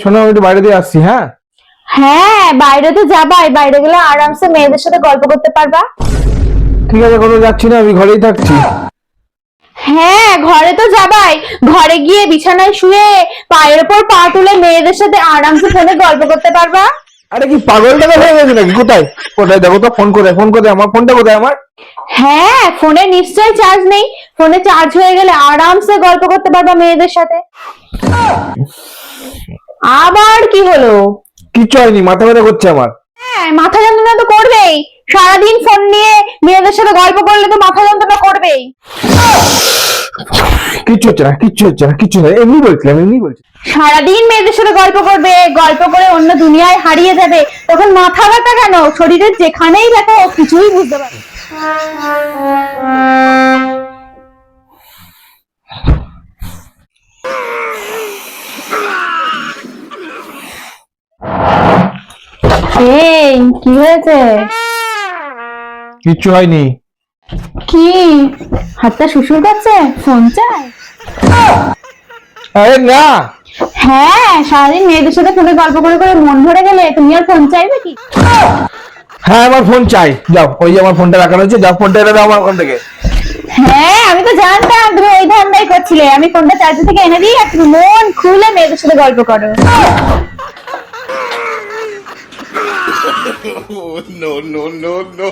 শোনো, আমি একটু বাইরে দিয়ে আসছি। হ্যাঁ হ্যাঁ, বাইরে তো যাবাই, বাইরে গেলে আরামসে মেয়েদের সাথে গল্প করতে পারবা। ঠিক আছে, কোথাও যাচ্ছি না, আমি ঘরেই থাকছি। হ্যাঁ, ঘরে তো যাবাই, ঘরে গিয়ে বিছানায় শুয়ে পায়ের ওপর পা তুলে মেয়েদের সাথে আরামসে ফোনে গল্প করতে পারবা। আরে কি পাগল টাগল হয়ে গেছে নাকি? কোথায় কোথায় দেখো তো, ফোন করে ফোন করে, আমার ফোনটা কোথায় আমার? হ্যাঁ, ফোনে নিশ্চয়ই চার্জ নেই। ফোনে চার্জ হয়ে গেলে আরামসে গল্প করতে পারবা মেয়েদের সাথে। আবার কি হলো? কিচ্ছু হয়নি, মাথা ব্যথা করছে আমার। হ্যাঁ, মাথা যন্ত্রণা তো করবেই। সারাদিন ফোন নিয়ে মেয়েদের সাথে গল্প করলে তো মাথা যন্ত্রণা করবেই। কিচ্ছু হচ্ছে না, কিচ্ছু হচ্ছে না, কিচ্ছু না, এমনি বলছিলাম, এমনি বলছি। সারাদিন মেয়েদের সাথে গল্প করবে, গল্প করে অন্য দুনিয়ায় হারিয়ে যাবে, তখন মাথা ব্যথা কেন? শরীরের যেখানেই ব্যথা হোক, কিছুই বুঝতে পারবে না। এই কি হয়েছে? কিচ্ছু হয়নি। কি হাতটা শুশুর করছে? ফোন চাই? আরে না। হ্যাঁ, সারাদিন মেয়েদের সাথে ফোনে গল্প করে করে মন ভরে গেলে তুমি আর ফোন চাইবে কি? হ্যাঁ, আমার ফোন চাই। যাও, ওই যে আমার ফোনটা রাখা রয়েছে, যাও ফোনটা এনে দাও আমার ওখান থেকে। হ্যাঁ, আমি তো জানতাম তুমি ওই ধান্দাই করছিলে। আমি ফোনটা চার্জ থেকে এনে দিই আর তুমি মন খুলে মেয়েদের সাথে গল্প করো। Oh, no, no, no, no.